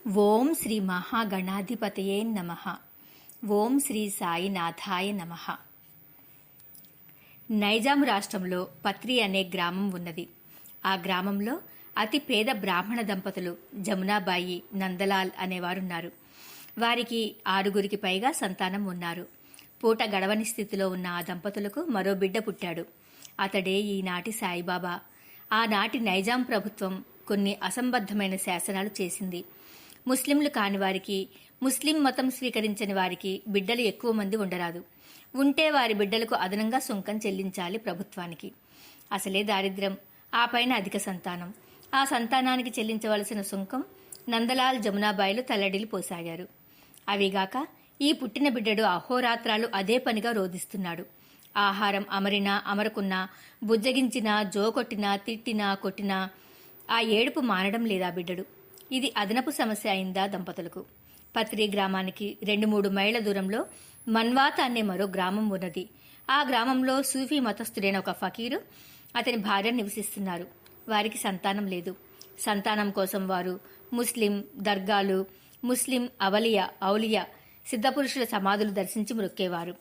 ఓం శ్రీ మహాగణాధిపతయే నమః. ఓం శ్రీ సాయినాథాయ నమః. నైజాం రాష్ట్రంలో పత్రి అనే గ్రామం ఉన్నది. ఆ గ్రామంలో అతి పేద బ్రాహ్మణ దంపతులు జమునాబాయి, నందలాల్ అనేవారున్నారు. వారికి 6గురికి పైగా సంతానం ఉన్నారు. పూట గడవని స్థితిలో ఉన్న ఆ దంపతులకు మరో బిడ్డ పుట్టాడు. అతడే ఈనాటి సాయిబాబా. ఆనాటి నైజాం ప్రభుత్వం కొన్ని అసంబద్ధమైన శాసనాలు చేసింది. ముస్లింలు కాని వారికి, ముస్లిం మతం స్వీకరించని వారికి బిడ్డలు ఎక్కువ మంది ఉండరాదు. ఉంటే వారి బిడ్డలకు అదనంగా సుంకం చెల్లించాలి ప్రభుత్వానికి. అసలే దారిద్ర్యం, ఆ పైన అధిక సంతానం. ఆ సంతానానికి చెల్లించవలసిన సుంకం నందలాల్, జమునాబాయిలు తల్లడిల్లి పోసాగారు. అవిగాక ఈ పుట్టిన బిడ్డడు అహోరాత్రాలు అదే పనిగా రోధిస్తున్నాడు. ఆహారం అమరినా అమరకున్నా, బుజ్జగించినా, జోకొట్టినా, తిట్టినా, కొట్టినా ఆ ఏడుపు మానడం లేదా బిడ్డడు. ఇది అదనపు సమస్య అయిందా దంపతులకు. పత్రి గ్రామానికి 2-3 మైళ్ల దూరంలో మన్వాత అనే మరో గ్రామం ఉన్నది. ఆ గ్రామంలో సూఫీ మతస్థుడైన ఒక ఫకీరు, అతని భార్య నివసిస్తున్నారు. వారికి సంతానం లేదు. సంతానం కోసం వారు ముస్లిం దర్గాలు, ముస్లిం ఔలియా సిద్ధపురుషుల సమాధులు దర్శించి మొక్కేవారు.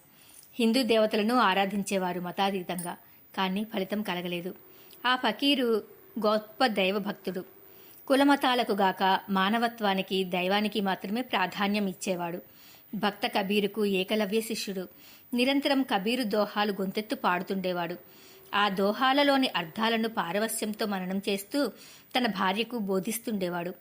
హిందూ దేవతలను ఆరాధించేవారు మతాతీతంగా. కానీ ఫలితం కలగలేదు. ఆ ఫకీరు గొప్ప దైవభక్తుడు. కులమతాలకు గాక మానవత్వానికి, దైవానికి మాత్రమే ప్రాధాన్యం ఇచ్చేవాడు. భక్త కబీరుకు ఏకలవ్య శిష్యుడు. నిరంతరం కబీరు దోహాలు గొంతెత్తు పాడుతుండేవాడు. ఆ దోహాలలోని అర్థాలను పారవస్యంతో మననం చేస్తూ తన భార్యకు బోధిస్తుండేవాడు.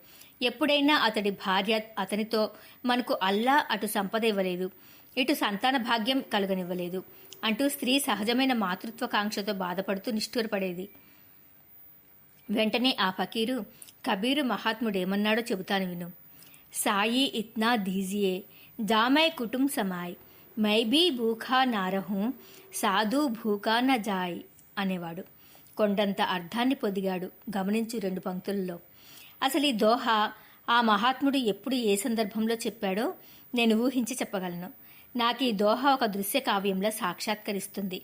ఎప్పుడైనా అతడి భార్య అతనితో, మనకు అల్లా అటు సంపద ఇవ్వలేదు, ఇటు సంతాన భాగ్యం కలుగనివ్వలేదు అంటూ స్త్రీ సహజమైన మాతృత్వకాంక్షతో బాధపడుతూ నిష్ఠూరపడేది. వెంటనే ఆ ఫకీరు, కబీరు మహాత్ముడేమన్నాడో చెబుతాను విను. సాయి ఇత్నా దీజియే జామై కుటుంబ సమాయ్, మై బీ భూఖా నారహూ, సాధు భూఖా న జాయ్ అనేవాడు. కొండంత అర్థాన్ని పొదిగాడు. గమనించు 2 పంక్తులలో. అసలు ఈ దోహా ఆ మహాత్ముడు ఎప్పుడు ఏ సందర్భంలో చెప్పాడో నేను ఊహించి చెప్పగలను. నాకు ఈ దోహా ఒక దృశ్య కావ్యంలో సాక్షాత్కరిస్తుంది.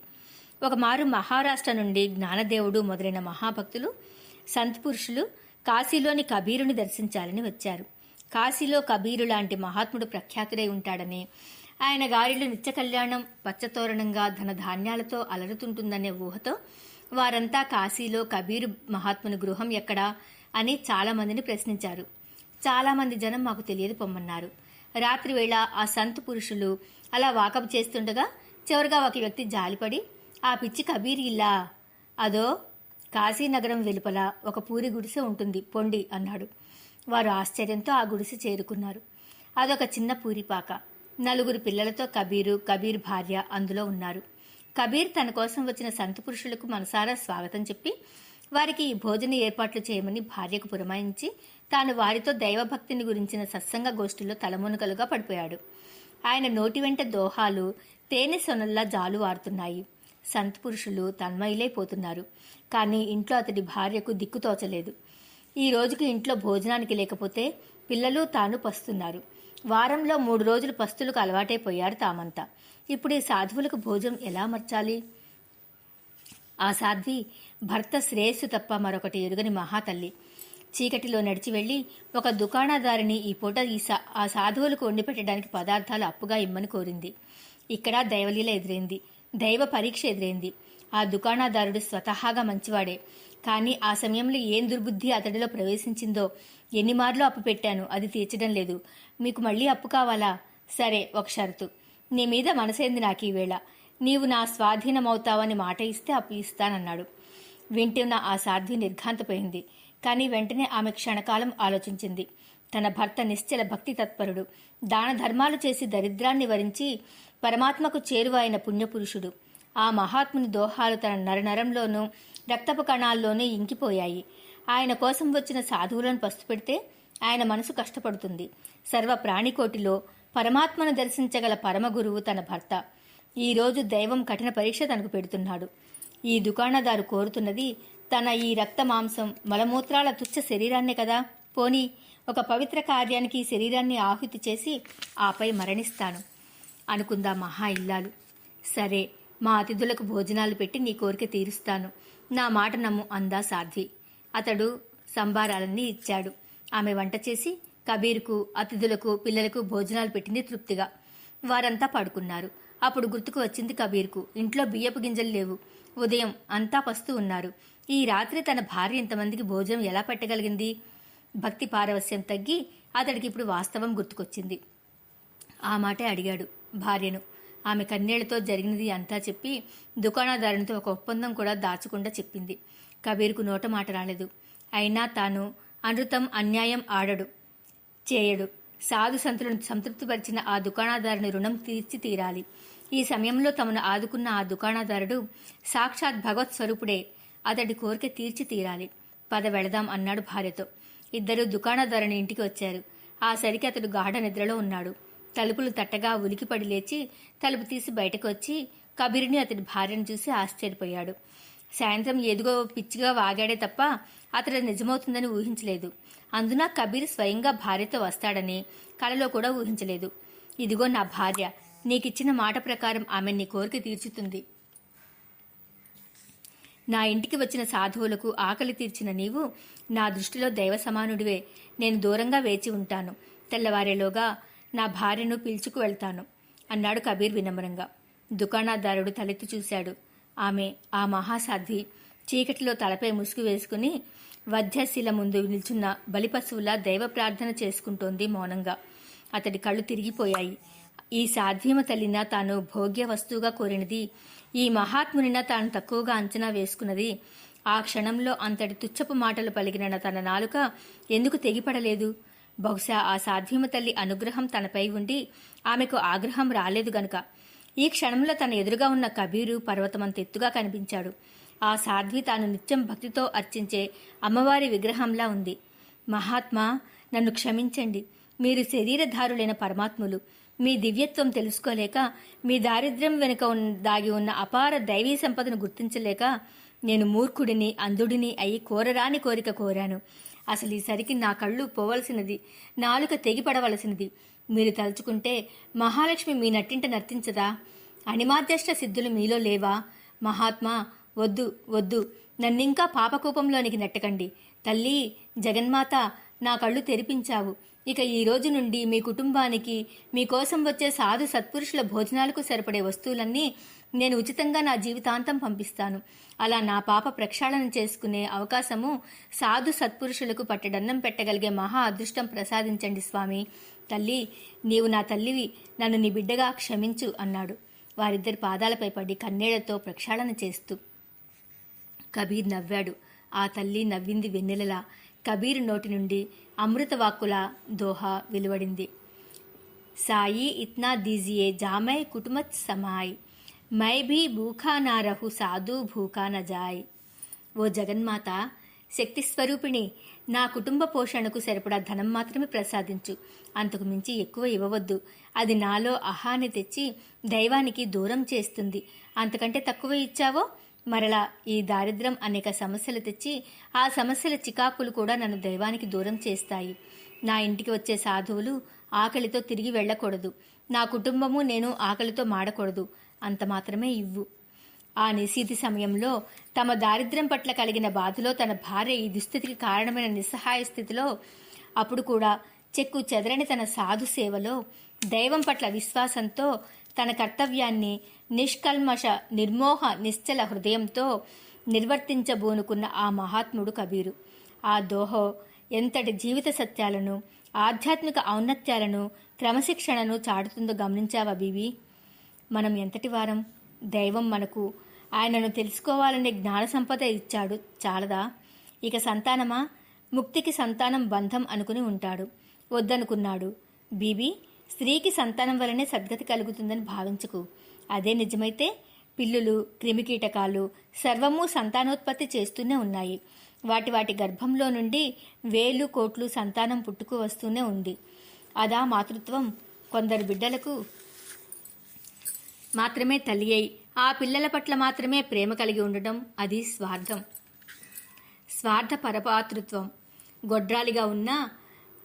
ఒకమారు మహారాష్ట్ర నుండి జ్ఞానదేవుడు మొదలైన మహాభక్తులు, సంత్ పురుషులు కాశీలోని కబీరుని దర్శించాలని వచ్చారు. కాశీలో కబీరు లాంటి మహాత్ముడు ప్రఖ్యాతుడై ఉంటాడని, ఆయన గారిలో నిత్య కళ్యాణం పచ్చతోరణంగా ధనధాన్యాలతో అలరుతుంటుందనే ఊహతో వారంతా కాశీలో కబీరు మహాత్ముని గృహం ఎక్కడా అని చాలా మందిని ప్రశ్నించారు. చాలా మంది జనం మాకు తెలియదు పొమ్మన్నారు. రాత్రి వేళ ఆ సంత్ పురుషులు అలా వాకపు చేస్తుండగా చివరిగా ఒక వ్యక్తి జాలిపడి, ఆ పిచ్చి కబీర్ ఇల్లా, అదో కాశీనగరం వెలుపల ఒక పూరి గుడిసె ఉంటుంది పొండి అన్నాడు. వారు ఆశ్చర్యంతో ఆ గుడిసె చేరుకున్నారు. అదొక చిన్న పూరిపాక. 4 పిల్లలతో కబీర్ భార్య అందులో ఉన్నారు. కబీర్ తన కోసం వచ్చిన సంత్ పురుషులకు మనసారా స్వాగతం చెప్పి వారికి ఈ భోజన ఏర్పాట్లు చేయమని భార్యకు పురమాయించి తాను వారితో దైవభక్తిని గురించిన సత్సంగ గోష్ఠిలో తలమునకలుగా పడిపోయాడు. ఆయన నోటి వెంట దోహాలు తేనె సొనల్లా జాలువారుతున్నాయి. సంత్ పురుషులు తన్మయులైపోతున్నారు. కానీ ఇంట్లో అతడి భార్యకు దిక్కుతోచలేదు. ఈ రోజుకి ఇంట్లో భోజనానికి లేకపోతే పిల్లలు తాను పస్తున్నారు. వారంలో 3 రోజులు పస్తులకు అలవాటైపోయారు తామంతా. ఇప్పుడు ఈ సాధువులకు భోజనం ఎలా మర్చాలి? ఆ సాధ్వి భర్త శ్రేయస్సు తప్ప మరొకటి ఎరుగని మహాతల్లి. చీకటిలో నడిచి వెళ్లి ఒక దుకాణదారిని ఈ పూట ఆ సాధువులకు వండి పెట్టడానికి పదార్థాలు అప్పుగా ఇమ్మని కోరింది. ఇక్కడ దైవలీల ఎదురైంది. దైవ పరీక్ష ఎదురైంది. ఆ దుకాణదారుడు స్వతహాగా మంచివాడే. కానీ ఆ సమయంలో ఏం దుర్బుద్ధి అతడిలో ప్రవేశించిందో. ఎన్ని మార్లు అప్పు పెట్టాను, అది తీర్చడం లేదు. మీకు మళ్లీ అప్పు కావాలా? సరే, ఒక షరతు. నీ మీద మనసేంది నాకు ఈ వేళ. నీవు నా స్వాధీనమవుతావని మాట ఇస్తే అప్పు ఇస్తానన్నాడు. వింటున్న ఆ సాధ్వి నిర్ఘాంతపోయింది. కానీ వెంటనే ఆమె క్షణకాలం ఆలోచించింది. తన భర్త నిశ్చల భక్తి తత్పరుడు, దాన ధర్మాలు చేసి దరిద్రాన్ని వరించి పరమాత్మకు చేరువైన పుణ్యపురుషుడు. ఆ మహాత్ముని దోహాలు తన నరనరంలోనూ రక్తపు కణాల్లోనూ ఇంకిపోయాయి. ఆయన కోసం వచ్చిన సాధువులను పస్తుపెడితే ఆయన మనసు కష్టపడుతుంది. సర్వ ప్రాణికోటిలో పరమాత్మను దర్శించగల పరమగురువు తన భర్త. ఈరోజు దైవం కఠిన పరీక్ష తనకు పెడుతున్నాడు. ఈ దుకాణదారు కోరుతున్నది తన ఈ రక్త మాంసం మలమూత్రాల తుచ్చ శరీరాన్నే కదా. పోనీ ఒక పవిత్ర కార్యానికి ఈ శరీరాన్ని ఆహుతి చేసి ఆపై మరణిస్తాను అనుకుందా మహా ఇల్లాలు. సరే, మా అతిథులకు భోజనాలు పెట్టి నీ కోరిక తీరుస్తాను, నా మాట నమ్ము అందా సాధ్వి. అతడు సంబారాలన్నీ ఇచ్చాడు. ఆమె వంట చేసి కబీర్కు, అతిథులకు, పిల్లలకు భోజనాలు పెట్టింది తృప్తిగా. వారంతా పడుకున్నారు. అప్పుడు గుర్తుకు వచ్చింది కబీర్కు. ఇంట్లో బియ్యపు గింజలు లేవు. ఉదయం అంతా పస్తూ ఉన్నారు. ఈ రాత్రి తన భార్య ఇంతమందికి భోజనం ఎలా పెట్టగలిగింది? భక్తి పారవస్యం తగ్గి అతడికి ఇప్పుడు వాస్తవం గుర్తుకొచ్చింది. ఆ మాటే అడిగాడు భార్యను. ఆమె కన్నీళ్లతో జరిగినది అంతా చెప్పి దుకాణదారునితో ఒక ఒప్పందం కూడా దాచకుండా చెప్పింది. కబీర్కు నోట మాట రాలేదు. అయినా తాను అనృతం అన్యాయం ఆడడు, చేయడు. సాధు సంతులను సంతృప్తిపరిచిన ఆ దుకాణదారుని రుణం తీర్చి తీరాలి. ఈ సమయంలో తమను ఆదుకున్న ఆ దుకాణదారుడు సాక్షాత్ భగవత్ స్వరూపుడే. అతడి కోరిక తీర్చి తీరాలి. పద వెళదాం అన్నాడు భార్యతో. ఇద్దరు దుకాణదారుని ఇంటికి వచ్చారు. ఆ సరికి అతడు గాఢ నిద్రలో ఉన్నాడు. తలుపులు తట్టగా ఉలికిపడి లేచి తలుపు తీసి బయటకు వచ్చి కబీర్ని అతడి భార్యను చూసి ఆశ్చర్యపోయాడు. సాయంత్రం ఎదుగో పిచ్చిగా వాగాడే తప్ప అతడు నిజమవుతుందని ఊహించలేదు. అందున కబీర్ స్వయంగా భార్యతో వస్తాడని కలలో కూడా ఊహించలేదు. ఇదిగో నా భార్య, నీకిచ్చిన మాట ప్రకారం ఆమె నీ కోరిక తీర్చుతుంది. నా ఇంటికి వచ్చిన సాధువులకు ఆకలి తీర్చిన నీవు నా దృష్టిలో దైవ సమానుడివే. నేను దూరంగా వేచి ఉంటాను. తెల్లవారేలోగా నా భార్యను పిలుచుకు వెళ్తాను అన్నాడు కబీర్ వినమ్రంగా. దుకాణదారుడు తలెత్తి చూశాడు. ఆమె, ఆ మహాసాధ్వి చీకటిలో తలపై ముసుగు వేసుకుని వధ్యశిల ముందు నిల్చున్న బలిపశువులా దైవ ప్రార్థన చేసుకుంటోంది మౌనంగా. అతడి కళ్ళు తిరిగిపోయాయి. ఈ సాధ్వీమ తల్లిన తాను భోగ్య వస్తువుగా కోరినది, ఈ మహాత్మునిన తాను తక్కువగా అంచనా వేసుకున్నది. ఆ క్షణంలో అంతటి తుచ్చపు మాటలు పలికిన తన నాలుక ఎందుకు తెగిపడలేదు? బహుశా ఆ సాధ్వీమ తల్లి అనుగ్రహం తనపై ఉండి ఆమెకు ఆగ్రహం రాలేదు గనుక. ఈ క్షణంలో తన ఎదురుగా ఉన్న కబీరు పర్వతమంత ఎత్తుగా కనిపించాడు. ఆ సాధ్వి తాను నిత్యం భక్తితో అర్చించే అమ్మవారి విగ్రహంలా ఉంది. మహాత్మా, నన్ను క్షమించండి. మీరు శరీరధారులైన పరమాత్ములు. మీ దివ్యత్వం తెలుసుకోలేక, మీ దారిద్ర్యం వెనుక దాగి ఉన్న అపార దైవీ సంపదను గుర్తించలేక నేను మూర్ఖుడిని, అంధుడిని అయి కోరరాని కోరిక కోరాను. అసలు ఈసరికి నా కళ్ళు పోవలసినది, నాలుక తెగిపడవలసినది. మీరు తలుచుకుంటే మహాలక్ష్మి మీ నట్టింట నర్తించదా? అణిమాద్యష్ట సిద్ధులు మీలో లేవా? మహాత్మా, వద్దు వద్దు, నన్నింకా పాపకూపంలోనికి నెట్టకండి. తల్లి జగన్మాత, నా కళ్ళు తెరిపించావు. ఇక ఈ రోజు నుండి మీ కుటుంబానికి, మీకోసం వచ్చే సాధు సత్పురుషుల భోజనాలకు సరిపడే వస్తువులన్నీ నేను ఉచితంగా నా జీవితాంతం పంపిస్తాను. అలా నా పాప ప్రక్షాళన చేసుకునే అవకాశము సాధు సత్పురుషులకు పట్టెడన్నం పెట్టగలిగే మహా అదృష్టం ప్రసాదించండి స్వామి. తల్లి, నీవు నా తల్లివి, నన్ను నీ బిడ్డగా క్షమించు అన్నాడు వారిద్దరి పాదాలపై పడి కన్నీళ్లతో ప్రక్షాళన చేస్తూ. కబీర్ నవ్వాడు. ఆ తల్లి నవ్వింది వెన్నెలలా. కబీర్ నోటి నుండి అమృతవాక్కుల దోహా వెలువడింది. సాయి ఇత్నా దీజియే జామై కుటుమత్ సమాయ్, మై భీ భూఖా నా రహు సాధు భూఖా న జాయ్. ఓ జగన్మాత, శక్తి స్వరూపిణి, నా కుటుంబ పోషణకు సరిపడా ధనం మాత్రమే ప్రసాదించు. అంతకు మించి ఎక్కువ ఇవ్వవద్దు. అది నాలో అహాన్ని తెచ్చి దైవానికి దూరం చేస్తుంది. అంతకంటే తక్కువ ఇచ్చావో మరలా ఈ దారిద్ర్యం అనేక సమస్యలు తెచ్చి ఆ సమస్యల చికాకులు కూడా నన్ను దైవానికి దూరం చేస్తాయి. నా ఇంటికి వచ్చే సాధువులు ఆకలితో తిరిగి వెళ్ళకూడదు. నా కుటుంబము నేను ఆకలితో మాడకూడదు. అంత మాత్రమే ఇవ్వు. ఆ నిశీతి సమయంలో తమ దారిద్ర్యం పట్ల కలిగిన బాధలో తన భార్య ఈ దుస్థితికి కారణమైన నిస్సహాయ స్థితిలో అప్పుడు కూడా చెక్కు చెదరని తన సాధు సేవలో దైవం పట్ల విశ్వాసంతో తన కర్తవ్యాన్ని నిష్కల్మష నిర్మోహ నిశ్చల హృదయంతో నిర్వర్తించబోనుకున్న ఆ మహాత్ముడు కబీరు. ఆ దోహో ఎంతటి జీవిత సత్యాలను, ఆధ్యాత్మిక ఔన్నత్యాలను, క్రమశిక్షణను చాటుతుందో గమనించావా బీబీ? మనం ఎంతటి వారం? దైవం మనకు ఆయనను తెలుసుకోవాలనే జ్ఞాన సంపద ఇచ్చాడు, చాలదా? ఇక సంతానమా? ముక్తికి సంతానం బంధం అనుకుని ఉంటాడు. వద్దనుకున్నాడు. బీబీ, స్త్రీకి సంతానం వలనే సద్గతి కలుగుతుందని భావించకు. అదే నిజమైతే పిల్లులు, క్రిమికీటకాలు సర్వము సంతానోత్పత్తి చేస్తూనే ఉన్నాయి. వాటి వాటి గర్భంలో నుండి వేలు కోట్లు సంతానం పుట్టుకు వస్తూనే ఉంది. అదా మాతృత్వం? కొందరు బిడ్డలకు మాత్రమే తల్లి అయి ఆ పిల్లల పట్ల మాత్రమే ప్రేమ కలిగి ఉండడం, అది స్వార్థం, స్వార్థ పరపాతృత్వం. గొడ్రాలిగా ఉన్న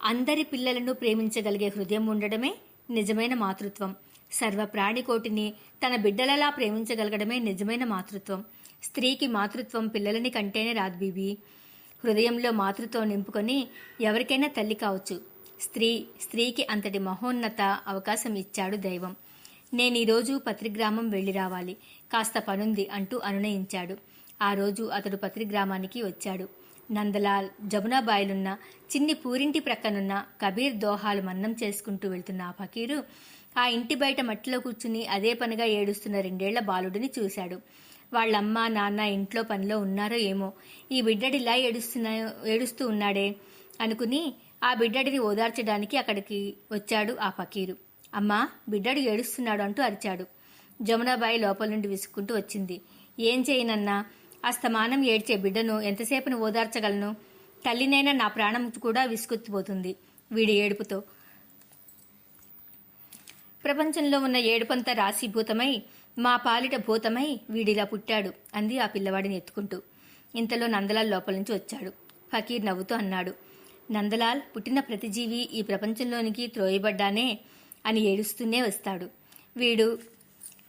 అందరి పిల్లలను ప్రేమించగలిగే హృదయం ఉండడమే నిజమైన మాతృత్వం. సర్వ ప్రాణికోటిని తన బిడ్డలలా ప్రేమించగలగడమే నిజమైన మాతృత్వం. స్త్రీకి మాతృత్వం పిల్లలని కంటేనే రాదు బీబీ. హృదయంలో మాతృత్వం నింపుకొని ఎవరికైనా తల్లి కావచ్చు. స్త్రీకి అంతటి మహోన్నత అవకాశం ఇచ్చాడు దైవం. నేనీరోజు పత్రిగ్రామం వెళ్లి రావాలి, కాస్త పనుంది అంటూ అనునయించాడు. ఆ రోజు అతడు పత్రిగ్రామానికి వచ్చాడు. నందలాల్ జమునాబాయిలున్న చిన్ని పూరింటి ప్రక్కనున్న కబీర్ దోహాలు మన్నం చేసుకుంటూ వెళ్తున్న ఆ ఫకీరు ఆ ఇంటి బయట మట్టిలో కూర్చుని అదే పనిగా ఏడుస్తున్న 2 ఏళ్ల బాలుడిని చూశాడు. వాళ్ళమ్మ నాన్న ఇంట్లో పనిలో ఉన్నారో ఏమో, ఈ బిడ్డడిలా ఏడుస్తూ ఉన్నాడే అనుకుని ఆ బిడ్డడిని ఓదార్చడానికి అక్కడికి వచ్చాడు ఆ ఫకీరు. అమ్మా, బిడ్డడు ఏడుస్తున్నాడు అంటూ అరిచాడు. జమునాబాయి లోపల నుండి విసుక్కుంటూ వచ్చింది. ఏం చేయనన్నా, అస్తమానం ఏడ్చే బిడ్డను ఎంతసేపును ఓదార్చగలను? తల్లినైనా నా ప్రాణం కూడా విసుగుచ్చిపోతుంది వీడి ఏడుపుతో. ప్రపంచంలో ఉన్న ఏడుపంతా రాశీభూతమై మా పాలిట భూతమై వీడిలా పుట్టాడు అంది ఆ పిల్లవాడిని ఎత్తుకుంటూ. ఇంతలో నందలాల్ లోపల నుంచి వచ్చాడు. ఫకీర్ నవ్వుతూ అన్నాడు, నందలాల్, పుట్టిన ప్రతి జీవి ఈ ప్రపంచంలోనికి త్రోయబడ్డానే అని ఏడుస్తూనే వస్తాడు.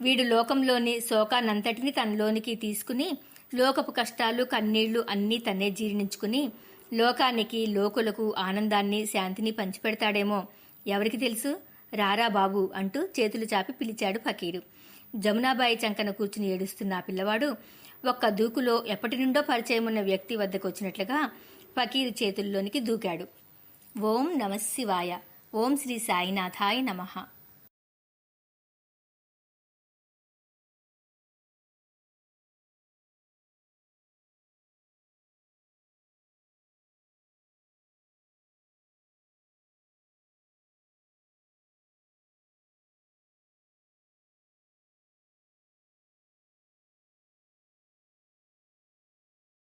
వీడు లోకంలోని శోకాన్నంతటిని తనలోనికి తీసుకుని లోకపు కష్టాలు కన్నీళ్లు అన్నీ తన్నే జీర్ణించుకుని లోకానికి లోకులకు ఆనందాన్ని శాంతిని పంచిపెడతాడేమో, ఎవరికి తెలుసు? రారా బాబు అంటూ చేతులు చాపి పిలిచాడు ఫకీరు. జమునాబాయి చంకన కూర్చుని ఏడుస్తున్న ఆ పిల్లవాడు ఒక్క దూకులో ఎప్పటి నుండో పరిచయం ఉన్న వ్యక్తి వద్దకు వచ్చినట్లుగా ఫకీరు చేతుల్లోనికి దూకాడు. ఓం నమః శివాయ. ఓం శ్రీ సాయినాథాయ నమః.